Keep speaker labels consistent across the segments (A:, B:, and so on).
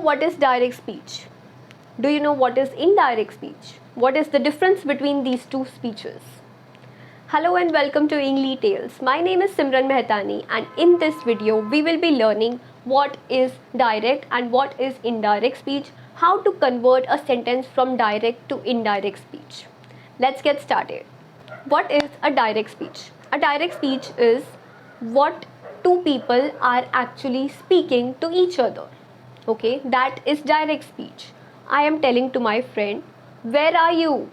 A: what is direct speech? Do you know what is indirect speech? What is the difference between these two speeches? Hello and welcome to EngliTales. My name is Simran Mehtani, and in this video we will be learning what is direct and what is indirect speech, how to convert a sentence from direct to indirect speech. Let's get started. What is a direct speech? A direct speech is what two people are actually speaking to each other. Okay, that is direct speech. I am telling to my friend, where are you?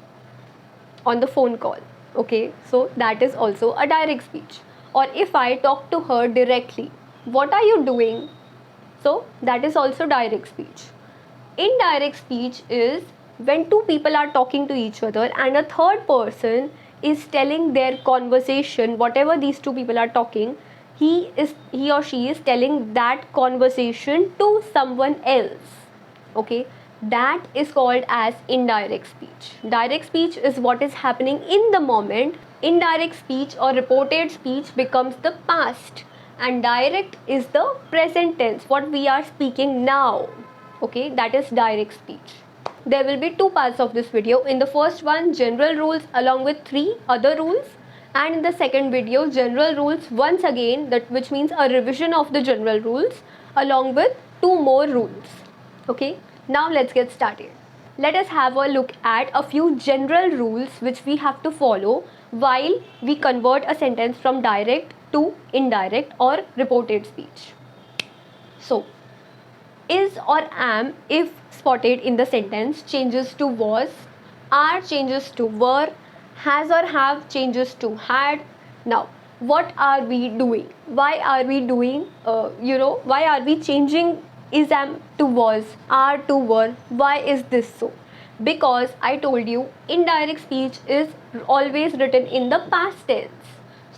A: On the phone call. Okay, so that is also a direct speech. Or if I talk to her directly, what are you doing? So that is also direct speech. Indirect speech is when two people are talking to each other and a third person is telling their conversation, whatever these two people are talking, he or she is telling that conversation to someone else. Okay, that is called as indirect speech. Direct speech is what is happening in the moment. Indirect speech or reported speech becomes the past, and direct is the present tense, what we are speaking now. Okay, that is direct speech. There will be two parts of this video. In the first one, general rules along with 3 other rules, and in the second video, general rules once again, that which means a revision of the general rules along with 2 more rules. Okay, now let's get started. Let us have a look at a few general rules which we have to follow while we convert a sentence from direct to indirect or reported speech. So, is or am, if spotted in the sentence, changes to was, are changes to were, has or have changes to had. Now, what are we doing? Why are we doing, why are we changing is am to was, are to were? Why is this so? Because I told you, indirect speech is always written in the past tense.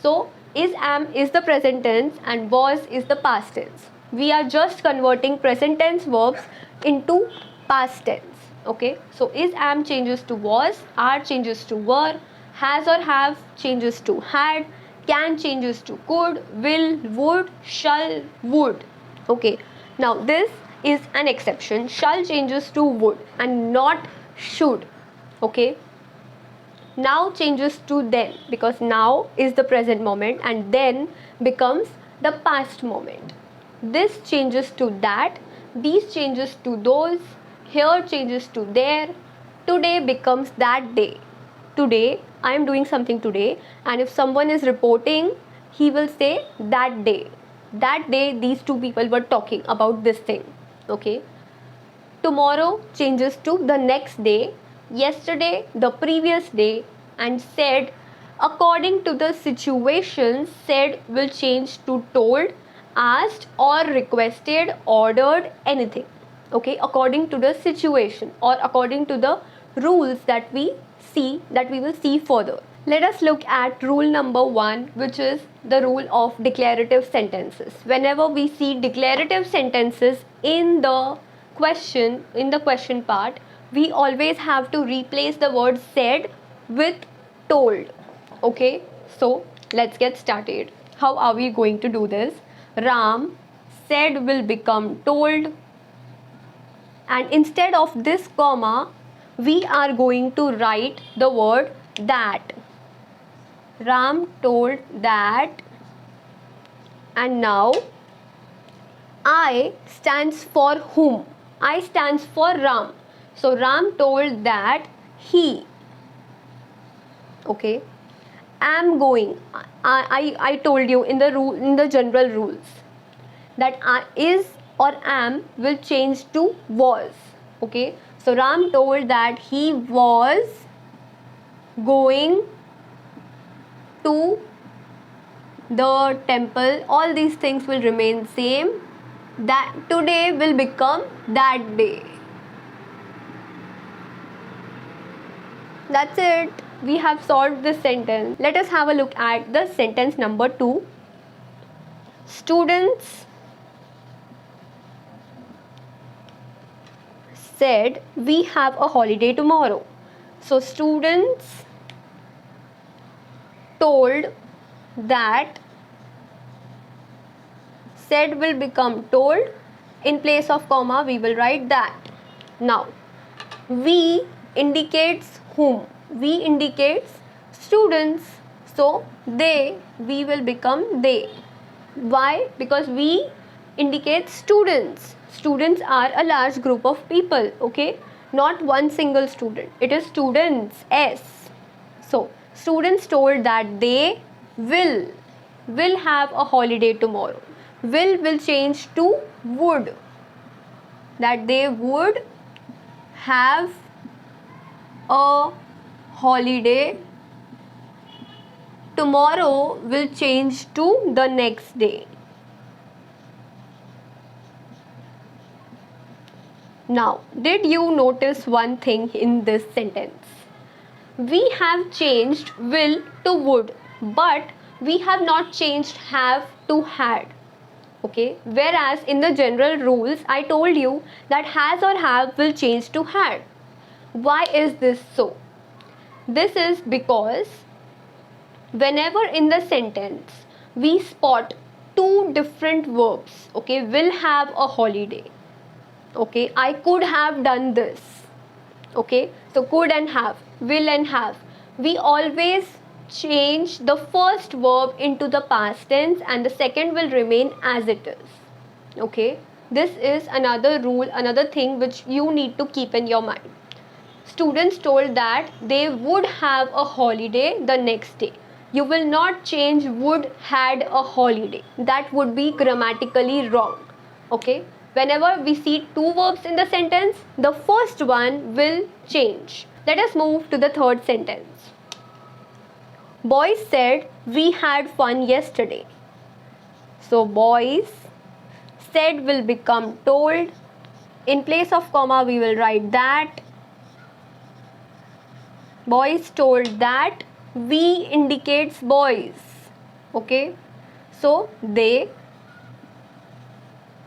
A: So, is am is the present tense and was is the past tense. We are just converting present tense verbs into past tense. Okay, so is am changes to was, are changes to were, has or have changes to had, can changes to could, will, would, shall, would. Okay, now this is an exception. Shall changes to would and not should. Okay, now changes to then, because now is the present moment and then becomes the past moment. This changes to that, these changes to those, here changes to there, today becomes that day. Today, I am doing something today, and if someone is reporting, he will say that day. That day, these two people were talking about this thing. Okay. Tomorrow changes to the next day, yesterday, the previous day, and said, according to the situation, said will change to told, asked or requested, ordered, anything. Okay, according to the situation or according to the rules that we will see further. Let us look at rule number 1, which is the rule of declarative sentences. Whenever we see declarative sentences in the question part, we always have to replace the word said with told. Okay, so let's get started. How are we going to do this? Ram said will become told, and instead of this comma, we are going to write the word that. Ram told that, and now I stands for whom? I stands for Ram. So Ram told that he. Okay. Am going. I told you in the general rules that is or am will change to was. Okay. So Ram told that he was going to the temple. All these things will remain same. That today will become that day. That's it. We have solved this sentence. Let us have a look at the sentence number 2. Students said we have a holiday tomorrow. So students told that said will become told, In place of comma, we will write that. Now, we indicates whom? We indicates students. So, they, we will become they. Why? Because we indicate students. Students are a large group of people, okay? Not one single student. It is students, S. So, students told that they will have a holiday tomorrow. Will change to would. That they would have a holiday tomorrow will change to the next day. Now, did you notice one thing in this sentence? We have changed will to would, but we have not changed have to had. Okay, whereas in the general rules, I told you that has or have will change to had. Why is this so? This is because whenever in the sentence we spot two different verbs, okay, will have a holiday, okay, I could have done this, okay, so could and have, will and have, we always change the first verb into the past tense and the second will remain as it is, okay. This is another rule, another thing which you need to keep in your mind. Students told that they would have a holiday the next day. You will not change would had a holiday. That would be grammatically wrong. Okay? Whenever we see two verbs in the sentence, the first one will change. Let us move to the third sentence. Boys said we had fun yesterday. So boys said will become told. In place of comma, we will write that. Boys told that. We indicates boys. Okay. So they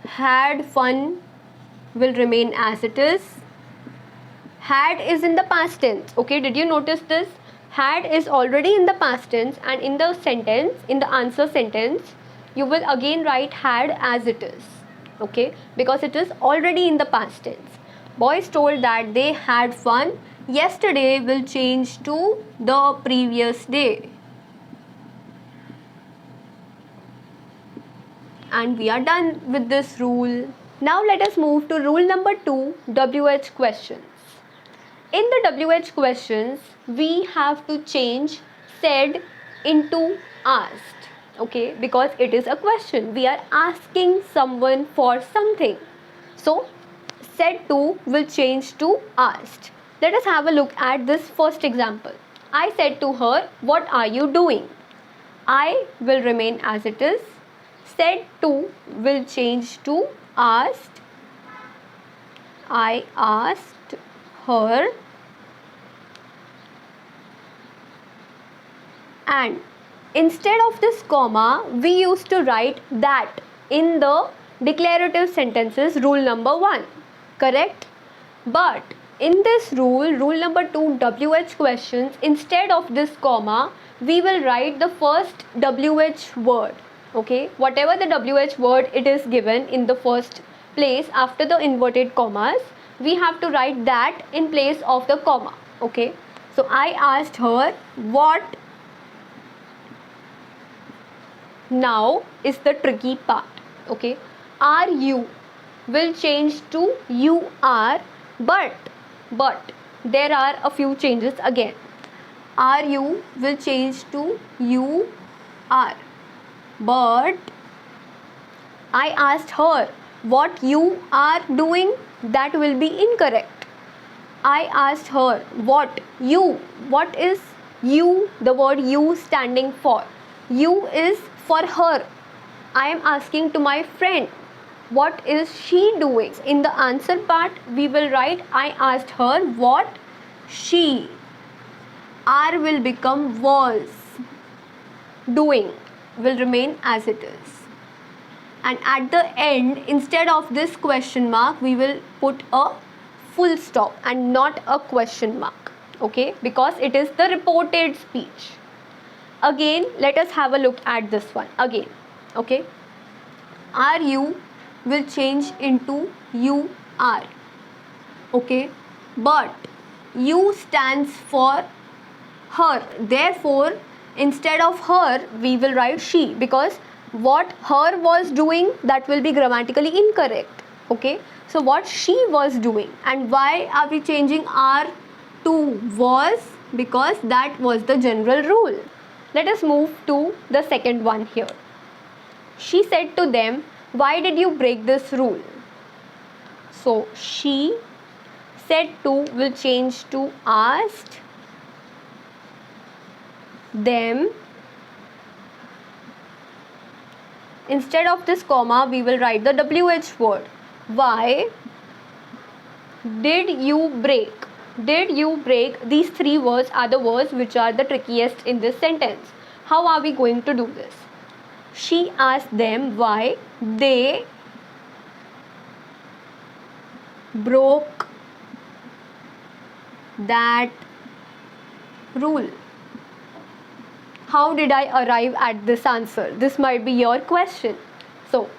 A: had fun will remain as it is. Had is in the past tense. Okay. Did you notice this? Had is already in the past tense, and in the sentence, in the answer sentence, you will again write had as it is. Okay. Because it is already in the past tense. Boys told that they had fun. Yesterday will change to the previous day. And we are done with this rule. Now let us move to rule number 2, WH questions. In the WH questions, we have to change said into asked. Okay, because it is a question. We are asking someone for something. So, said to will change to asked. Let us have a look at this first example. I said to her, what are you doing? I will remain as it is. Said to will change to asked. I asked her. And instead of this comma, we used to write that in the declarative sentences, rule number 1. Correct? But in this rule, rule number 2, WH questions, instead of this comma, we will write the first WH word. Okay, whatever the WH word it is given in the first place after the inverted commas, we have to write that in place of the comma. Okay, so I asked her what. Now is the tricky part. Okay, are you will change to you are, but there are a few changes again. Are you will change to you are, but I asked her what you are doing, that will be incorrect. I asked her what is you, the word you standing for. You is for her. I am asking to my friend, what is she doing? In the answer part, we will write I asked her what she. Are will become was. Doing will remain as it is. And at the end, instead of this question mark, we will put a full stop and not a question mark. Okay, because it is the reported speech. Again, let us have a look at this one again. Okay, are you will change into you are. Okay, but you stands for her, therefore instead of her we will write she, because what her was doing, that will be grammatically incorrect. Okay, so what she was doing, and why are we changing are to was, because that was the general rule. Let us move to the second one here. She said to them, why did you break this rule? So she said to will change to asked them. Instead of this comma we will write the WH word. Why did you break? Did you break? These three words are the words which are the trickiest in this sentence. How are we going to do this? She asked them why they broke that rule. How did I arrive at this answer? This might be your question. So,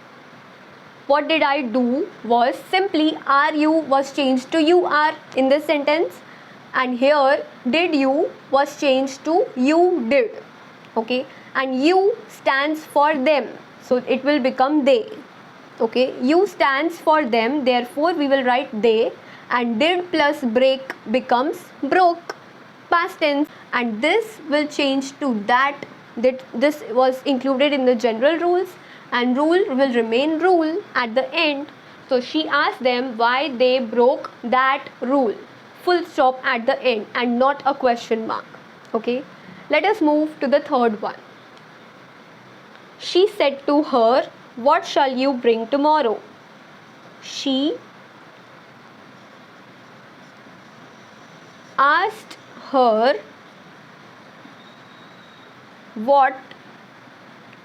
A: what did I do was simply RU was changed to UR in this sentence, and here did you was changed to you did. Okay, and you stands for them, so it will become they. Okay, you stands for them, therefore we will write they, and did plus break becomes broke, past tense, and this will change to that this was included in the general rules, and rule will remain rule at the end. So she asked them why they broke that rule, full stop at the end and not a question mark. Okay, let us move to the third one. She said to her, what shall you bring tomorrow? She asked her what.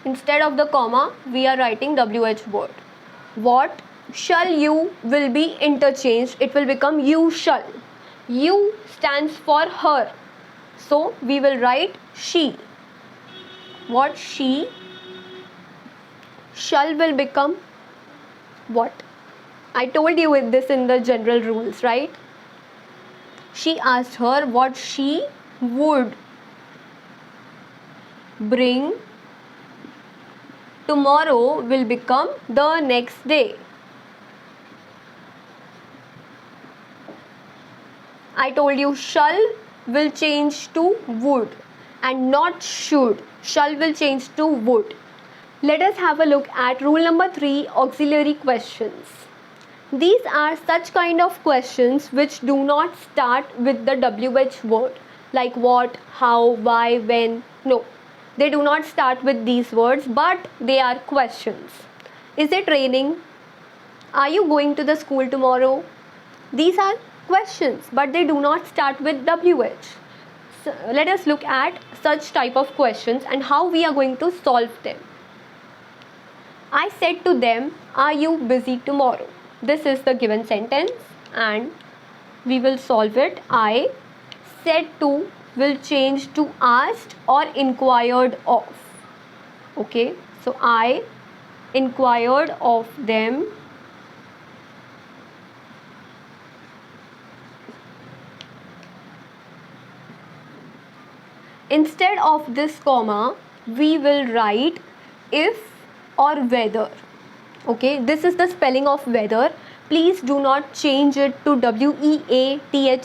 A: Instead of the comma we are writing WH word. What shall you will be interchanged, it will become you shall. You stands for her, so we will write she. What she shall will become what? I told you with this in the general rules, right? She asked her what she would bring tomorrow will become the next day. I told you shall will change to would and not should. Shall will change to would. Let us have a look at rule number 3, auxiliary questions. These are such kind of questions which do not start with the WH word, like what, how, why, when. No, they do not start with these words, but they are questions. Is it raining? Are you going to the school tomorrow? These are questions, but they do not start with WH. So let us look at such type of questions and how we are going to solve them. I said to them, are you busy tomorrow? This is the given sentence and we will solve it. I said to will change to asked or inquired of. Okay, so I inquired of them instead of this comma we will write if or whether. Okay, this is the spelling of whether. Please do not change it to WEATHER.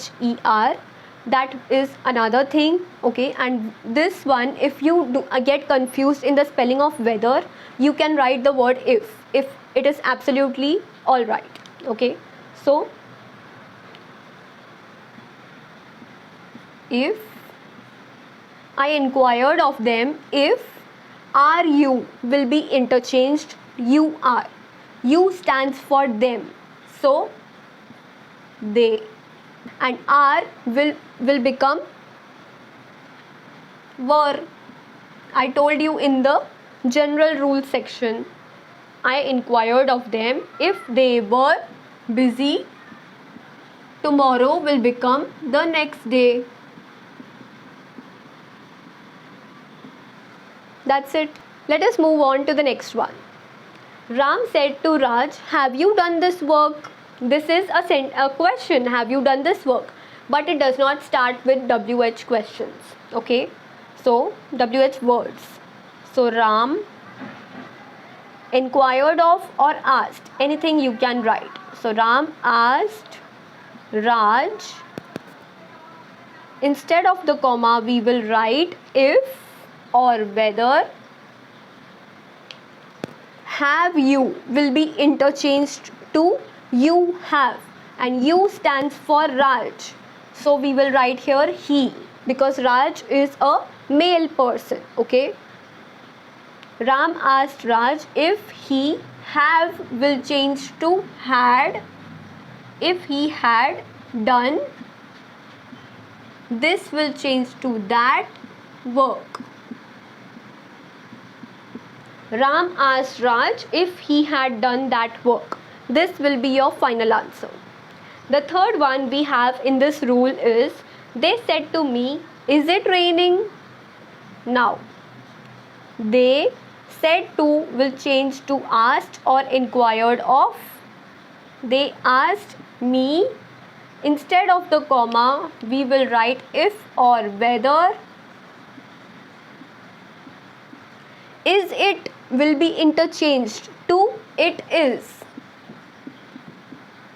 A: That is another thing. Okay, and this one, if you get confused in the spelling of whether, you can write the word if it is absolutely all right. Okay, so if I inquired of them if are you will be interchanged you are. You stands for them, so they, and are will become were. I told you in the general rule section, I inquired of them if they were busy. Tomorrow will become the next day. That's it. Let us move on to the next one. Ram said to Raj, have you done this work? This is a question, have you done this work? But it does not start with WH questions. Okay, so WH words. So Ram inquired of or asked, anything you can write. So Ram asked Raj. Instead of the comma, we will write if or whether. Have you will be interchanged to you have, and you stands for Raj. So we will write here he, because Raj is a male person. Okay. Ram asked Raj if he have will change to had. If he had done, this will change to that work. Ram asked Raj if he had done that work. This will be your final answer. The third one we have in this rule is, they said to me, is it raining? Now, they said to will change to asked or inquired of. They asked me. Instead of the comma, we will write if or whether. Is it will be interchanged to it is.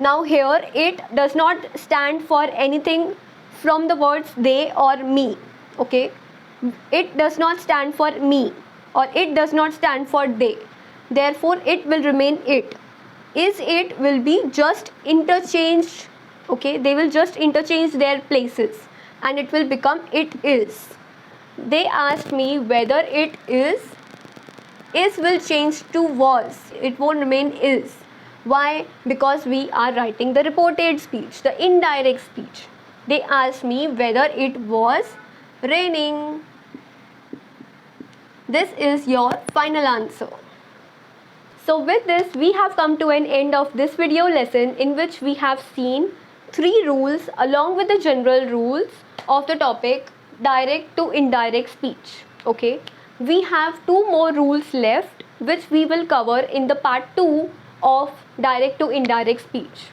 A: Now here it does not stand for anything from the words they or me. Okay, it does not stand for me, or it does not stand for they. Therefore it will remain it. Is it will be just interchanged. Okay, they will just interchange their places and it will become it is. They asked me whether it is. Is will change to was. It won't remain is. Why? Because we are writing the reported speech, the indirect speech. They asked me whether it was raining. This is your final answer. So with this, we have come to an end of this video lesson, in which we have seen 3 rules along with the general rules of the topic direct to indirect speech. Okay, we have 2 more rules left, which we will cover in the part 2 of direct to indirect speech.